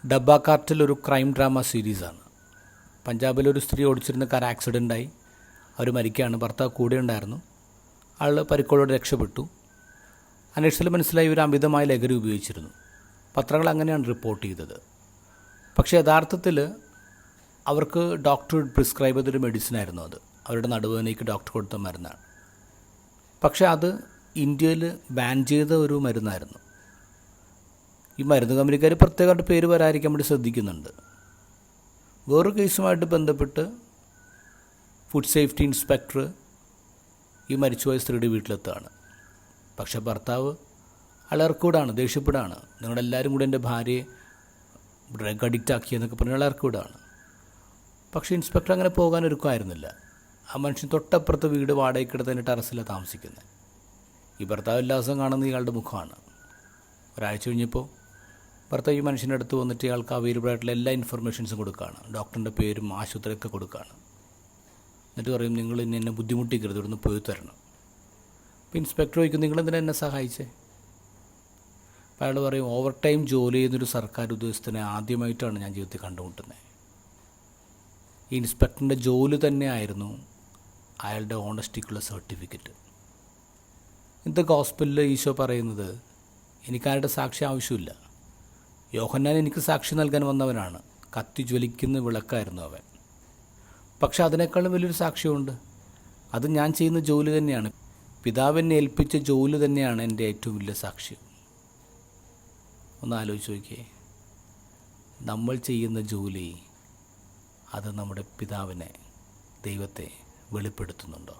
ഡബ്ബ കാർട്ടിൽ ഒരു crime drama സീരീസാണ്. പഞ്ചാബിലൊരു സ്ത്രീ ഓടിച്ചിരുന്ന കാർ ആക്സിഡൻ്റായി അവർ മരിക്കുകയാണ്. ഭർത്താവ് കൂടെ ഉണ്ടായിരുന്നു. ആൾ പരിക്കോളോടെ രക്ഷപ്പെട്ടു. അന്വേഷണത്തിൽ മനസ്സിലായി ഇവർ അമിതമായ ലഹരി ഉപയോഗിച്ചിരുന്നു. പത്രങ്ങൾ അങ്ങനെയാണ് റിപ്പോർട്ട് ചെയ്തത്. പക്ഷേ യഥാർത്ഥത്തിൽ അവർക്ക് ഡോക്ടർ പ്രിസ്ക്രൈബ് ചെയ്തൊരു മെഡിസിനായിരുന്നു അത്. അവരുടെ നടുവേദനയ്ക്ക് ഡോക്ടർ കൊടുത്ത മരുന്നാണ്. പക്ഷേ അത് ഇന്ത്യയിൽ ബാൻ ചെയ്ത ഒരു മരുന്നായിരുന്നു. ഈ മരുന്ന് കമ്പനിക്കാർ പ്രത്യേകമായിട്ട് പേര് വരാതിരിക്കാൻ വേണ്ടി ശ്രദ്ധിക്കുന്നുണ്ട്. വേറൊരു കേസുമായിട്ട് ബന്ധപ്പെട്ട് ഫുഡ് സേഫ്റ്റി ഇൻസ്പെക്ടർ ഈ മരിച്ചുപോയ സ്ത്രീയുടെ വീട്ടിലെത്തുകയാണ്. പക്ഷേ ഭർത്താവ് അലർക്കൂടാണ്, ദേഷ്യപ്പെടാണ്. നിങ്ങളെല്ലാവരും കൂടെ എൻ്റെ ഭാര്യയെ ഡ്രഗ് അഡിക്റ്റ് ആക്കിയെന്നൊക്കെ പറഞ്ഞ് അലർക്കൂടാണ്. പക്ഷേ ഇൻസ്പെക്ടർ അങ്ങനെ പോകാൻ ഒരുക്കമായിരുന്നില്ല. ആ മനുഷ്യൻ തൊട്ടപ്പുറത്ത് വീട് വാടകയ്ക്കെടുത്തതിൻ്റെ ടെറസിലാണ് താമസിക്കുന്നത്. ഈ ഭർത്താവ് എല്ലാ ദിവസവും കാണുന്ന ഇയാളുടെ മുഖമാണ്. ഒരാഴ്ച കഴിഞ്ഞപ്പോൾ ഭർത്താവ് ഈ മനുഷ്യൻ്റെ അടുത്ത് വന്നിട്ട് ഇയാൾക്ക് അവൈലബിൾ ആയിട്ടുള്ള എല്ലാ ഇൻഫർമേഷൻസും കൊടുക്കുകയാണ്. ഡോക്ടറിൻ്റെ പേരും ആശുപത്രിയൊക്കെ കൊടുക്കുകയാണ്. എന്നിട്ട് പറയും, നിങ്ങൾ ഇനി എന്നെ ബുദ്ധിമുട്ടിക്കരുത്, ഇവിടുന്ന് പോയി തരണം. അപ്പോൾ ഇൻസ്പെക്ടർ ചോദിക്കും, നിങ്ങളെന്തിനാ എന്നെ സഹായിച്ചേ? അപ്പോൾ അയാൾ പറയും, ഓവർ ടൈം ജോലി ചെയ്യുന്നൊരു സർക്കാർ ഉദ്യോഗസ്ഥനെ ആദ്യമായിട്ടാണ് ഞാൻ ജീവിതത്തിൽ കണ്ടുമുട്ടുന്നത്. ഈ ഇൻസ്പെക്ടറിൻ്റെ ജോലി തന്നെയായിരുന്നു അയാളുടെ ഓണസ്റ്റിക്കുള്ള സർട്ടിഫിക്കറ്റ്. ഇന്നത്തെ ഗോസ്പലിൽ ഈശോ പറയുന്നത്, എനിക്കാരുടെ സാക്ഷി ആവശ്യമില്ല. യോഹന്നാൻ എനിക്ക് സാക്ഷി നൽകാൻ വന്നവനാണ്. കത്തി ജ്വലിക്കുന്ന വിളക്കായിരുന്നു അവൻ. പക്ഷെ അതിനേക്കാളും വലിയൊരു സാക്ഷ്യമുണ്ട്. അത് ഞാൻ ചെയ്യുന്ന ജോലി തന്നെയാണ്. പിതാവ് എന്നെ ഏൽപ്പിച്ച ജോലി തന്നെയാണ് എൻ്റെ ഏറ്റവും വലിയ സാക്ഷ്യം. ഒന്ന് ആലോചിച്ച് നോക്കിയേ, നമ്മൾ ചെയ്യുന്ന ജോലി അത് നമ്മുടെ പിതാവിനെ, ദൈവത്തെ വെളിപ്പെടുത്തുന്നുണ്ടോ?